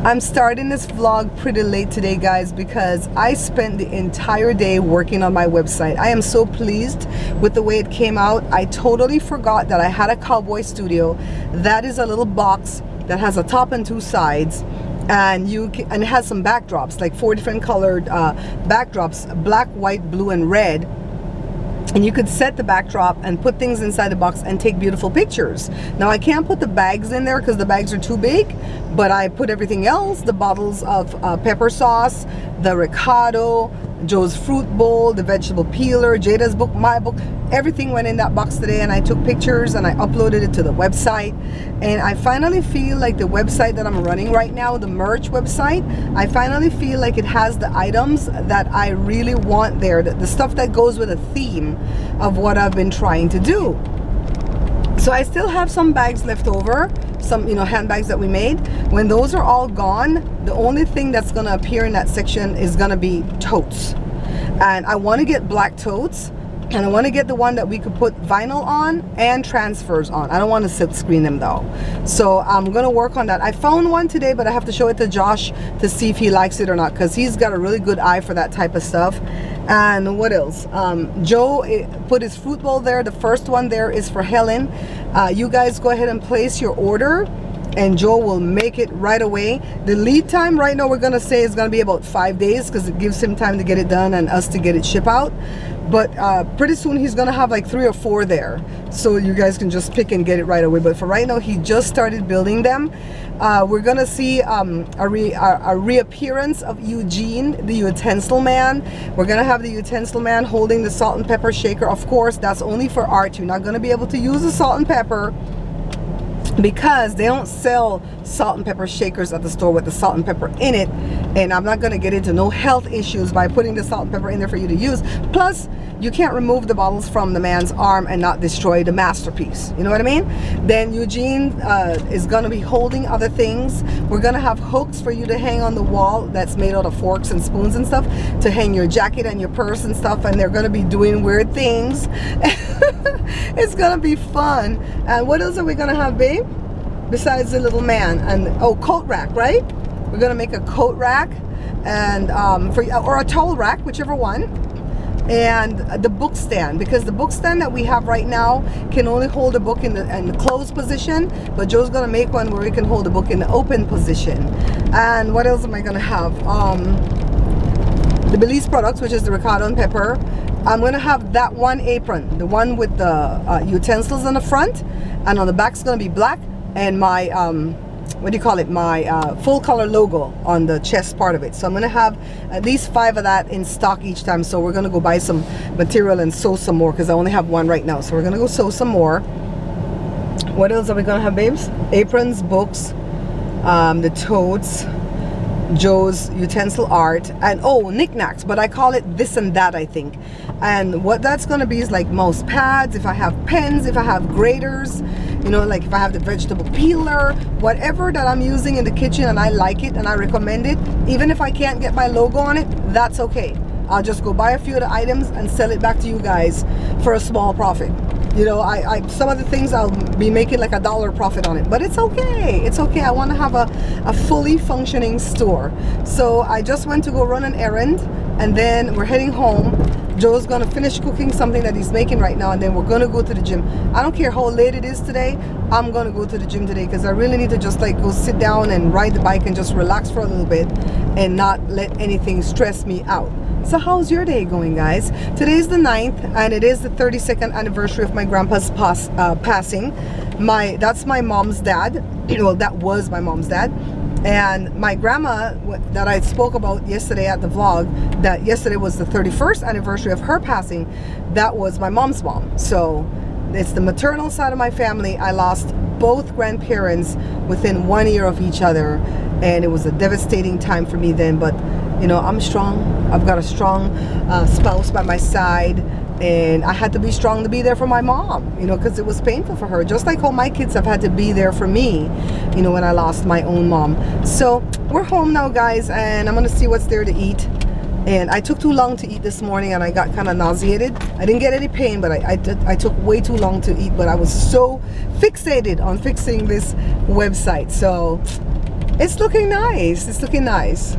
I'm starting this vlog pretty late today, guys, because I spent the entire day working on my website. I am so pleased with the way it came out. I totally forgot that I had a cowboy studio. That is a little box that has a top and two sides, and it has some backdrops, like 4 different colored backdrops, black, white, blue, and red. And you could set the backdrop and put things inside the box and take beautiful pictures. Now I can't put the bags in there because the bags are too big, but I put everything else, the bottles of pepper sauce, the Ricardo, Joe's fruit bowl, the vegetable peeler, Jada's book, my book, everything went in that box today, and I took pictures and I uploaded it to the website. And I finally feel like the website that I'm running right now, the merch website, I finally feel like it has the items that I really want there, the stuff that goes with a theme of what I've been trying to do. So I still have some bags left over, some handbags that we made. When those are all gone, the only thing that's gonna appear in that section is gonna be totes. And I want to get black totes, and I want to get the one that we could put vinyl on and transfers on. I don't want to silk screen them though, so I'm gonna work on that. I found one today, but I have to show it to Josh to see if he likes it or not, because he's got a really good eye for that type of stuff. And what else? Joe put his fruit bowl there. The first one there is for Helen. You guys go ahead and place your order, and Joe will make it right away. The lead time right now, we're gonna say, is gonna be about 5 days, because it gives him time to get it done and us to get it shipped out. But pretty soon he's gonna have like 3 or 4 there, so you guys can just pick and get it right away. But for right now, he just started building them. We're gonna see a reappearance of Eugene, the utensil man. We're gonna have the utensil man holding the salt and pepper shaker. Of course, that's only for art. You're not gonna be able to use the salt and pepper, because they don't sell salt and pepper shakers at the store with the salt and pepper in it. And I'm not going to get into no health issues by putting the salt and pepper in there for you to use. Plus, you can't remove the bottles from the man's arm and not destroy the masterpiece. You know what I mean? Then Eugene is going to be holding other things. We're going to have hooks for you to hang on the wall that's made out of forks and spoons and stuff, to hang your jacket and your purse and stuff. And they're going to be doing weird things. It's going to be fun. And what else are we going to have, babe? Besides the little man. And oh, coat rack, right? We're gonna make a coat rack, and or a towel rack, whichever one. And the book stand, because the book stand that we have right now can only hold a book in the closed position, but Joe's gonna make one where we can hold a book in the open position. And what else am I gonna have? The Belize products, which is the Ricardo and pepper. I'm gonna have that one apron, the one with the utensils on the front, and on the back is gonna be black, and my what do you call it, my full color logo on the chest part of it. So I'm gonna have at least 5 of that in stock each time. So we're gonna go buy some material and sew some more, because I only have one right now. So we're gonna go sew some more. What else are we gonna have, babes? Aprons, books, the totes, Joe's utensil art, and oh, knickknacks, but I call it this and that, I think. And what that's gonna be is like mouse pads, if I have pens, if I have graters, like if I have the vegetable peeler, whatever that I'm using in the kitchen and I like it and I recommend it, even if I can't get my logo on it, that's okay. I'll just go buy a few of the items and sell it back to you guys for a small profit. Some of the things I'll be making like $1 profit on it, but it's okay. It's okay. I want to have a fully functioning store. So I just went to go run an errand, and then we're heading home. Joe's gonna finish cooking something that he's making right now, and then we're gonna go to the gym. I don't care how late it is today, I'm gonna go to the gym today, because I really need to just like go sit down and ride the bike and just relax for a little bit and not let anything stress me out. So how's your day going, guys? Today's the 9th, and it is the 32nd anniversary of my grandpa's passing. That's my mom's dad. Well, that was my mom's dad. And my grandma that I spoke about yesterday at the vlog, that yesterday was the 31st anniversary of her passing, that was my mom's mom. So it's the maternal side of my family. I lost both grandparents within 1 year of each other, and it was a devastating time for me then. But I'm strong. I've got a strong spouse by my side, and I had to be strong to be there for my mom, because it was painful for her, just like how my kids have had to be there for me, when I lost my own mom. So we're home now, guys, and I'm gonna see what's there to eat. And I took too long to eat this morning, and I got kind of nauseated. I didn't get any pain, but I took way too long to eat. But I was so fixated on fixing this website. So It's looking nice. It's looking nice.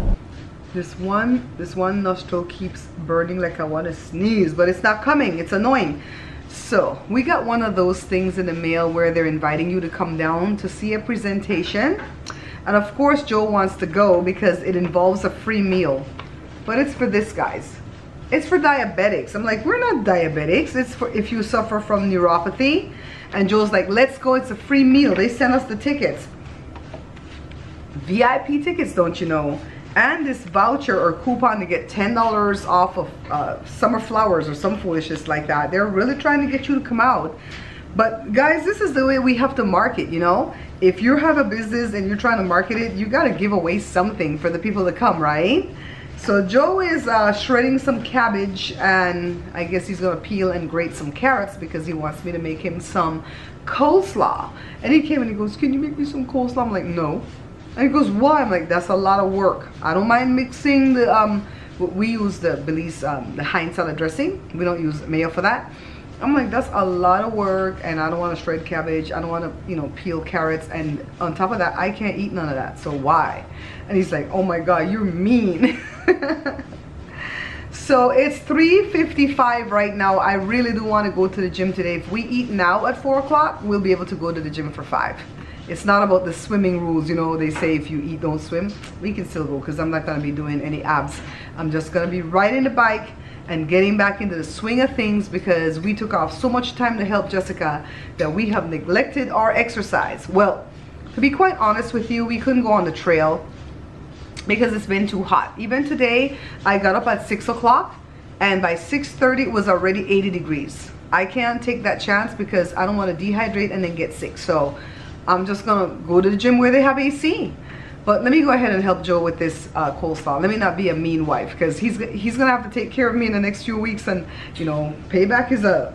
This one nostril keeps burning like I want to sneeze, but it's not coming. It's annoying. So we got one of those things in the mail where they're inviting you to come down to see a presentation. And of course Joe wants to go because it involves a free meal. But it's for this, guys. It's for diabetics. I'm like, we're not diabetics. It's for if you suffer from neuropathy. And Joe's like, let's go. It's a free meal. They sent us the tickets. VIP tickets, don't you know? And this voucher or coupon to get $10 off of summer flowers or some foolishness like that. They're really trying to get you to come out. But guys, this is the way we have to market, you know? If you have a business and you're trying to market it, you got to give away something for the people to come, right? So Joe is shredding some cabbage, and I guess he's going to peel and grate some carrots because he wants me to make him some coleslaw. And he came and he goes, can you make me some coleslaw? I'm like, no. And he goes, why? I'm like, that's a lot of work. I don't mind mixing the, we use the Belize, the Heinz salad dressing. We don't use mayo for that. I'm like, that's a lot of work, and I don't want to shred cabbage. I don't want to, you know, peel carrots. And on top of that, I can't eat none of that. So why? And he's like, oh my God, you're mean. So it's 3:55 right now. I really do want to go to the gym today. If we eat now at 4 o'clock, we'll be able to go to the gym for 5. It's not about the swimming rules, you know, they say if you eat, don't swim. We can still go because I'm not going to be doing any abs. I'm just going to be riding the bike and getting back into the swing of things because we took off so much time to help Jessica that we have neglected our exercise. Well, to be quite honest with you, we couldn't go on the trail because it's been too hot. Even today, I got up at 6 o'clock and by 6:30 it was already 80 degrees. I can't take that chance because I don't want to dehydrate and then get sick. So I'm just gonna go to the gym where they have AC. But let me go ahead and help Joe with this coleslaw. Let me not be a mean wife because he's gonna have to take care of me in the next few weeks, and you know, payback is a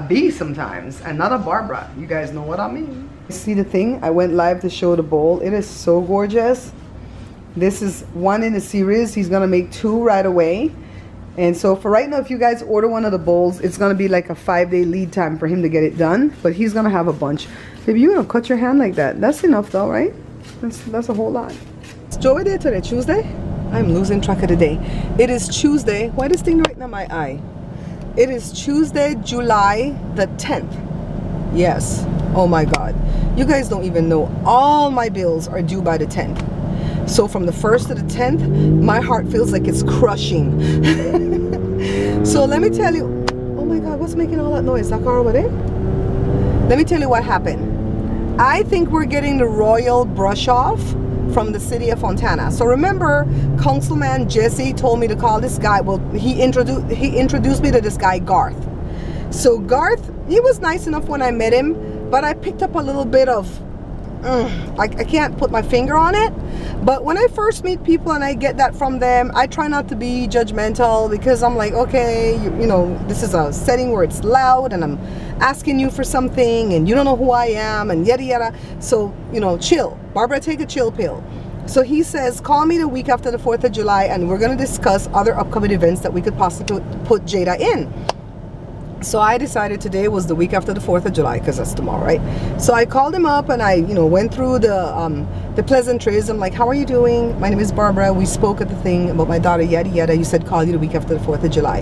B sometimes and not a Barbara. You guys know what I mean. See the thing? I went live to show the bowl. It is so gorgeous. This is one in a series. He's gonna make 2 right away. And so for right now, if you guys order one of the bowls, it's gonna be like a 5-day lead time for him to get it done. But he's gonna have a bunch. Baby, you're gonna cut your hand like that. That's enough though, right? That's a whole lot. Is Joey there today? Tuesday? I'm losing track of the day. It is Tuesday. Why this thing right now my eye? It is Tuesday, July the 10th. Yes. Oh my God. You guys don't even know. All my bills are due by the 10th. So from the 1st to the 10th, my heart feels like it's crushing. So let me tell you. Oh my God, what's making all that noise? That car over there? Let me tell you what happened. I think we're getting the royal brush off from the city of Fontana. So remember, Councilman Jesse told me to call this guy. Well, he introduced me to this guy, Garth. So Garth, he was nice enough when I met him, but I picked up a little bit of, I can't put my finger on it. But when I first meet people and I get that from them, I try not to be judgmental because I'm like, okay, you know, this is a setting where it's loud and I'm asking you for something and you don't know who I am and yada yada. So, you know, chill. Barbara, take a chill pill. So he says, call me the week after the 4th of July and we're going to discuss other upcoming events that we could possibly put Jada in. So I decided today was the week after the 4th of July because that's tomorrow, right? So I called him up and I, you know, went through the pleasantries. I'm like, how are you doing? My name is Barbara. We spoke at the thing about my daughter, yada yada. You said call you the week after the 4th of July.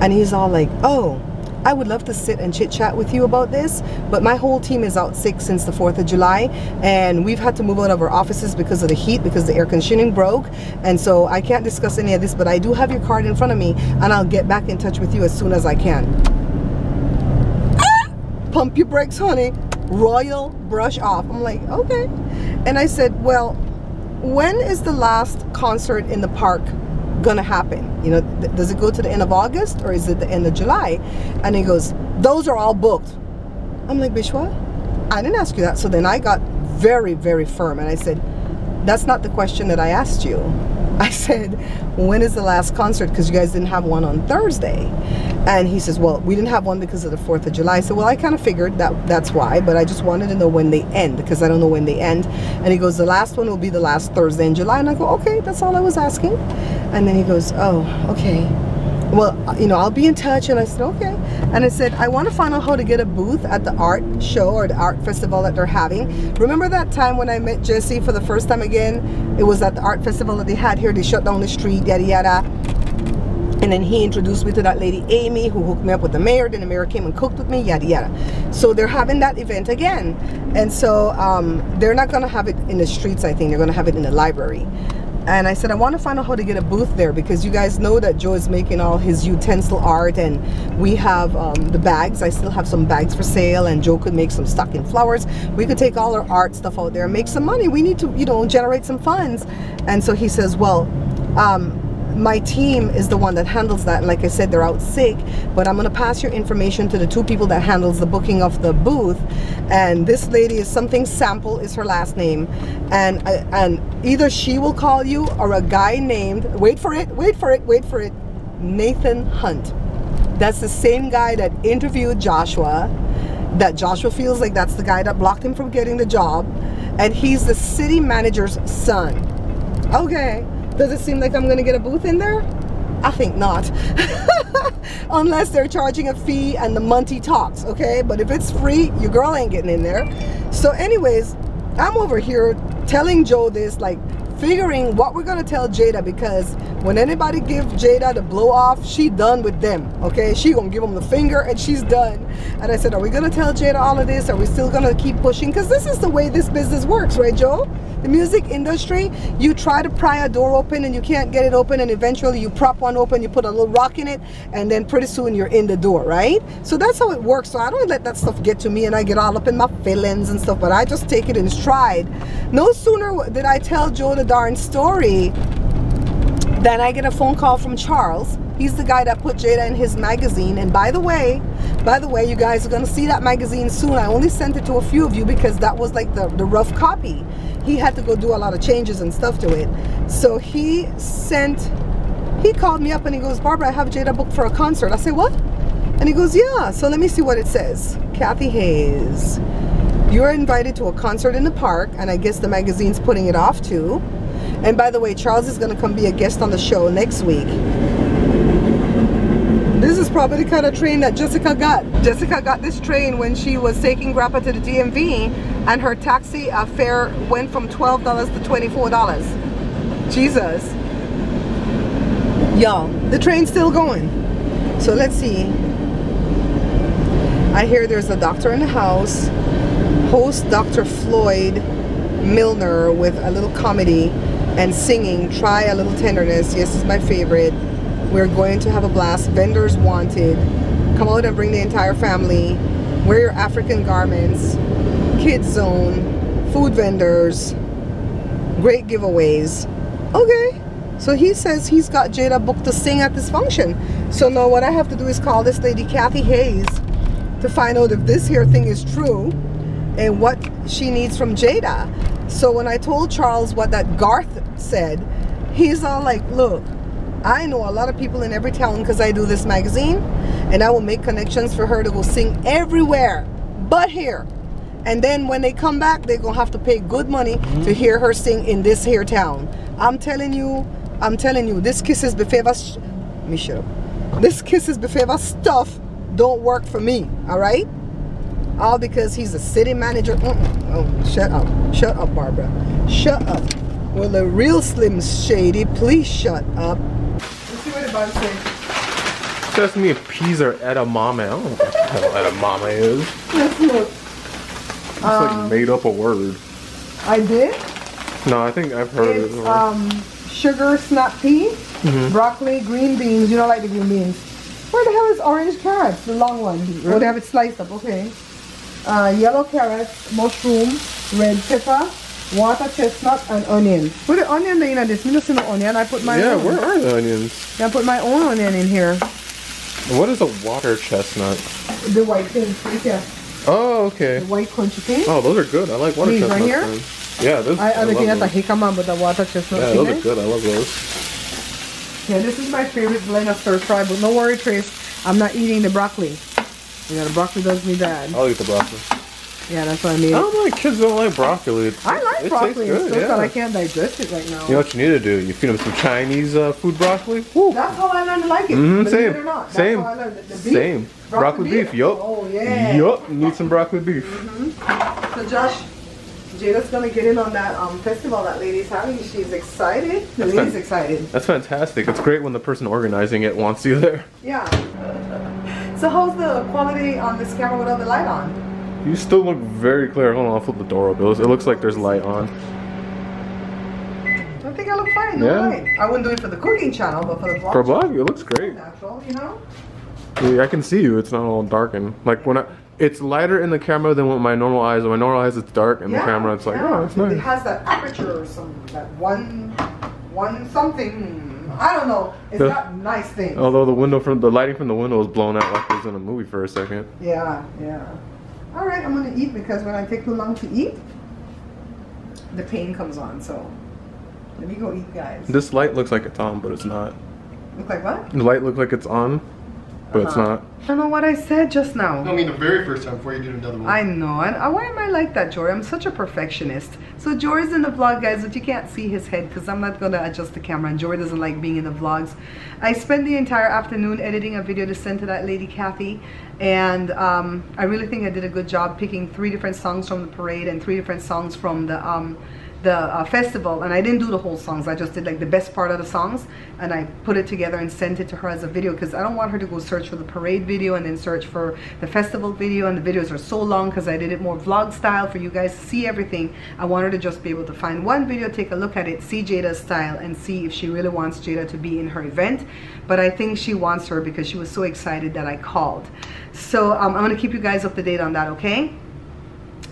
And he's all like, oh, I would love to sit and chit chat with you about this, but my whole team is out sick since the 4th of July and we've had to move out of our offices because of the heat, because the air conditioning broke, and so I can't discuss any of this, but I do have your card in front of me and I'll get back in touch with you as soon as I can. Pump your brakes, honey. Royal brush off. I'm like, okay. And I said, well, when is the last concert in the park gonna happen? You know, does it go to the end of August or is it the end of July? And he goes, those are all booked. I'm like, bitch, what? I didn't ask you that. So then I got very, very firm and I said, that's not the question that I asked you. I said, when is the last concert? Because you guys didn't have one on Thursday. And he says, well, we didn't have one because of the 4th of July. So, well, I kind of figured that's why, but I just wanted to know when they end because I don't know when they end. And he goes, the last one will be the last Thursday in July. And I go, okay, that's all I was asking. And then he goes, oh, okay. well, you know, I'll be in touch. And I said, okay. And I said, I want to find out how to get a booth at the art show or the art festival that they're having. Remember that time when I met Jesse for the first time again? It was at the art festival that they had here. They shut down the street, yada yada. And then he introduced me to that lady Amy, who hooked me up with the mayor. Then the mayor came and cooked with me, yada yada. So they're having that event again. And so they're not going to have it in the streets, I think. They're going to have it in the library. And I said, I want to find out how to get a booth there, because you guys know that Joe is making all his utensil art, and we have the bags. I still have some bags for sale, and Joe could make some stocking flowers. We could take all our art stuff out there and make some money. We need to, you know, generate some funds. And so he says, well, my team is the one that handles that, and like I said, they're out sick, but I'm going to pass your information to the two people that handles the booking of the booth. And this lady is something Sample is her last name, and either she will call you, or a guy named, wait for it, Nathan Hunt. That's the same guy that interviewed Joshua, that Joshua feels like that's the guy that blocked him from getting the job, and he's the city manager's son. Okay. Does it seem like I'm going to get a booth in there? I think not. Unless they're charging a fee and the Monty talks, okay? But if it's free, your girl ain't getting in there. So anyways, I'm over here telling Joe this, like figuring what we're going to tell Jada, because when anybody give Jada the blow off, she done with them, okay? She going to give them the finger and she's done. And I said, are we going to tell Jada all of this? Are we still going to keep pushing? Because this is the way this business works, right, Joe? The music industry, you try to pry a door open and you can't get it open, and eventually you prop one open, you put a little rock in it, and then pretty soon you're in the door, right? So that's how it works. So I don't let that stuff get to me and I get all up in my feelings and stuff, but I just take it in stride. No sooner did I tell Joe the darn story than I get a phone call from Charles. He's the guy that put Jada in his magazine. And by the way, you guys are going to see that magazine soon. I only sent it to a few of you because that was like the rough copy. He had to go do a lot of changes and stuff to it. So he called me up and he goes, Barbara, I have Jada booked for a concert. I say, what? And he goes, yeah. So let me see what it says. Kathy Hayes, you're invited to a concert in the park, and I guess the magazine's putting it off too. And by the way, Charles is going to come be a guest on the show next week. This is probably the kind of train that Jessica got. Jessica got this train when she was taking Grandpa to the DMV, and her taxi fare went from $12 to $24. Jesus. Y'all, the train's still going. So let's see. I hear there's a doctor in the house. Host Dr. Floyd Milner with a little comedy and singing. Try a little tenderness. Yes, it's my favorite. We're going to have a blast. Vendors wanted. Come out and bring the entire family. Wear your African garments. Kids zone. Food vendors. Great giveaways. Okay. So he says he's got Jada booked to sing at this function. So now what I have to do is call this lady Kathy Hayes to find out if this here thing is true and what she needs from Jada. So when I told Charles what that Garth said, he's all like, look, I know a lot of people in every town because I do this magazine, and I will make connections for her to go sing everywhere but here. And then when they come back, they're gonna have to pay good money to hear her sing in this here town. I'm telling you, this Kisses Befavor, me shut up. This Kisses Befavor stuff don't work for me, all right? All because he's a city manager. Oh, shut up, Barbara, shut up. Well, the real Slim Shady, please shut up. Let's see what the Bible says. Sesame peas are edamame. I don't know what the hell edamame is. Let's look. It's like made up a word. I did? No, I think I've heard of it before. Sugar snap pea, broccoli, green beans. You don't like the green beans. Where the hell is orange carrots? The long one. Really? Oh, they have it sliced up. Okay. Yellow carrots, mushroom, red pepper, water chestnut, and onion. Put the onion in this. Me don't see no onion. I put my own. Where are the onions? I put my own onion in here. What is a water chestnut? The white thing right here. Oh, okay. The white crunchy thing. Oh, those are good. I like water These chestnuts. right here? Man. Yeah, this. I looking at the jicama, but the water chestnut. Yeah, those are good. I love those. Yeah, this is my favorite blend of stir fry, but no worry, Trace. I'm not eating the broccoli. You know, the broccoli does me bad. I'll eat the broccoli. Yeah, that's what I mean. I don't like kids don't like broccoli. I like broccoli. It's just that I can't digest it right now. You know what you need to do? You feed them some Chinese food broccoli. Woo. That's how I learned to like it. Same. It or not. That's Same. how I learned it. The beef. Same. Broccoli beef. Yup. Oh yeah. Yup. Need some broccoli beef. So Josh, Jada's gonna get in on that festival that lady's having. She's excited. The lady's excited. That's fantastic. It's great when the person organizing it wants you there. Yeah. So how's the quality on this camera without the light on? You still look very clear. Hold on, I'll flip the door up. It looks like there's light on. I think I look fine. No light. I wouldn't do it for the cooking channel, but for the vlog. For vlog, it looks great. Natural, you know. Yeah, I can see you. It's not all darkened. Like when it's lighter in the camera than with my normal eyes. With my normal eyes, it's dark. In the camera, it's like, oh, it's nice. It has that aperture or something. That one something. I don't know. It's got nice things. Although the lighting from the window was blown out like it was in a movie for a second. Yeah, yeah. All right, I'm gonna eat because when I take too long to eat, the pain comes on. So let me go eat, guys. This light looks like it's on, but it's not. Look like what? The light looks like it's on, but it's not. I don't know what I said just now. No, I mean the very first time before you did another one. I know. And why am I like that, Jory? I'm such a perfectionist. So Jory's in the vlog, guys, but you can't see his head because I'm not gonna adjust the camera, and Jory doesn't like being in the vlogs. I spent the entire afternoon editing a video to send to that lady Kathy, and I really think I did a good job picking 3 different songs from the parade and 3 different songs from the festival. And I didn't do the whole songs. I just did like the best part of the songs, and I put it together and sent it to her as a video because I don't want her to go search for the parade video and then search for the festival video, and the videos are so long because I did it more vlog style for you guys to see everything. I want her to just be able to find one video, take a look at it, see Jada's style, and see if she really wants Jada to be in her event. But I think she wants her because she was so excited that I called. So I'm going to keep you guys up to date on that, okay?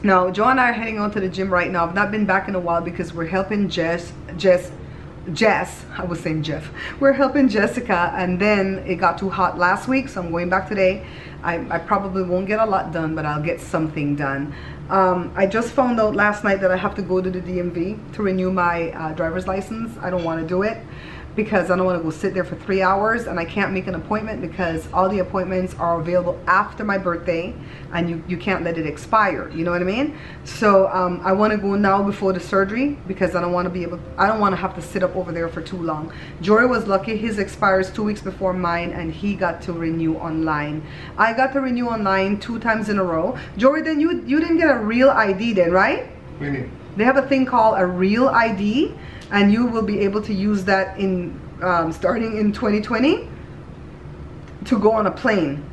Now, Joe and I are heading out to the gym right now. I've not been back in a while because we're helping Jess, I was saying Jeff. We're helping Jessica, and then it got too hot last week, so I'm going back today. I probably won't get a lot done, but I'll get something done. I just found out last night that I have to go to the DMV to renew my driver's license. I don't want to do it because I don't want to go sit there for 3 hours, and I can't make an appointment because all the appointments are available after my birthday, and you can't let it expire, you know what I mean? So I want to go now before the surgery because I don't want to have to sit up over there for too long. Jory was lucky. His expires 2 weeks before mine, and he got to renew online. I got to renew online 2 times in a row. Jory, then you didn't get a real ID then, right? What do you mean? They have a thing called a real ID, and you will be able to use that in starting in 2020 to go on a plane.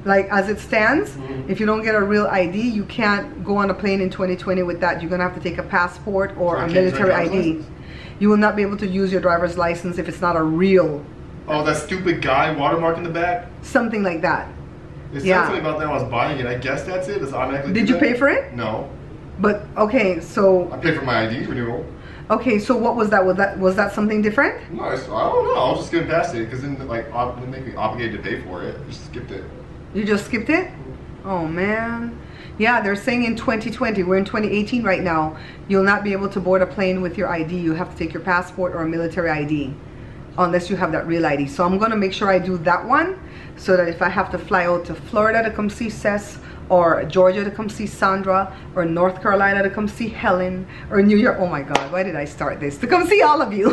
Like as it stands, if you don't get a real ID, you can't go on a plane in 2020 with that. You're gonna have to take a passport or a military ID. You will not be able to use your driver's license if it's not a real. Oh, that stupid guy watermark in the back? Something like that. It said something about that when I was buying it. I guess that's it. It's automatically. Did you pay for it? No. But okay, so I paid for my ID renewal. Okay, so what was that? Was that something different? No, I don't know. I was just getting past it because then like didn't make me obligated to pay for it. I just skipped it. You just skipped it? Oh man. Yeah, they're saying in 2020, we're in 2018 right now, you'll not be able to board a plane with your ID. You have to take your passport or a military ID unless you have that real ID. So I'm gonna make sure I do that one so that if I have to fly out to Florida to come see Seth, or Georgia to come see Sandra, or North Carolina to come see Helen, or New York, oh my God, why did I start this? To come see all of you.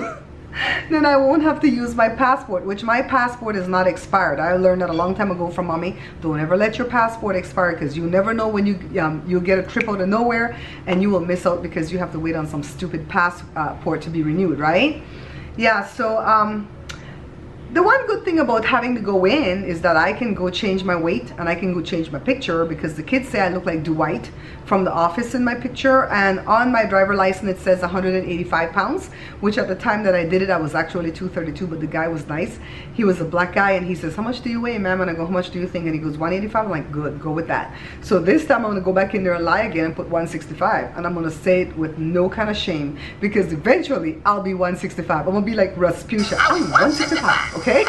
Then I won't have to use my passport, which my passport is not expired. I learned that a long time ago from mommy. Don't ever let your passport expire because you never know when you'll get a trip out of nowhere and you will miss out because you have to wait on some stupid passport to be renewed, right? Yeah, so the one good thing about having to go in is that I can go change my weight and I can go change my picture because the kids say I look like Dwight from The Office in my picture, and on my driver license it says 185 pounds, which at the time that I did it I was actually 232, but the guy was nice. He was a black guy and he says, how much do you weigh, ma'am? And I go, how much do you think? And he goes, 185. I'm like, good, go with that. So this time I'm gonna go back in there and lie again and put 165, and I'm gonna say it with no kind of shame because eventually I'll be 165. I'm gonna be like Rasputia. I'm 165, okay?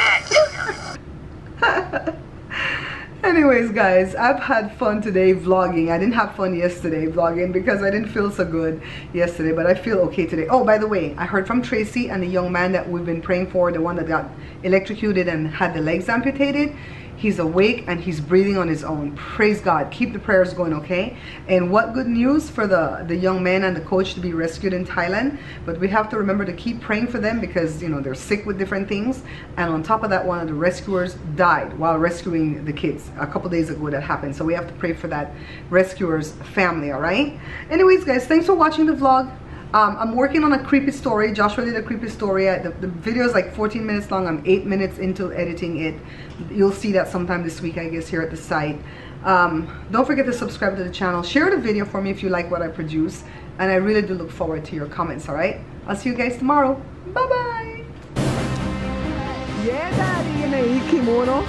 Anyways, guys, I've had fun today vlogging. I didn't have fun yesterday vlogging because I didn't feel so good yesterday, but I feel okay today. Oh, by the way, I heard from Tracy and the young man that we've been praying for, the one that got electrocuted and had the legs amputated. He's awake and he's breathing on his own. Praise God. Keep the prayers going, okay? And what good news for the young man and the coach to be rescued in Thailand. But we have to remember to keep praying for them because, you know, they're sick with different things. And on top of that, one of the rescuers died while rescuing the kids. A couple days ago that happened. So we have to pray for that rescuer's family, all right? Anyways, guys, thanks for watching the vlog. I'm working on a creepy story. Joshua did a creepy story. The video is like 14 minutes long. I'm 8 minutes into editing it. You'll see that sometime this week, I guess, here at the site. Don't forget to subscribe to the channel. Share the video for me if you like what I produce. And I really do look forward to your comments, all right? I'll see you guys tomorrow. Bye-bye. Yeah, Daddy, in a kimono.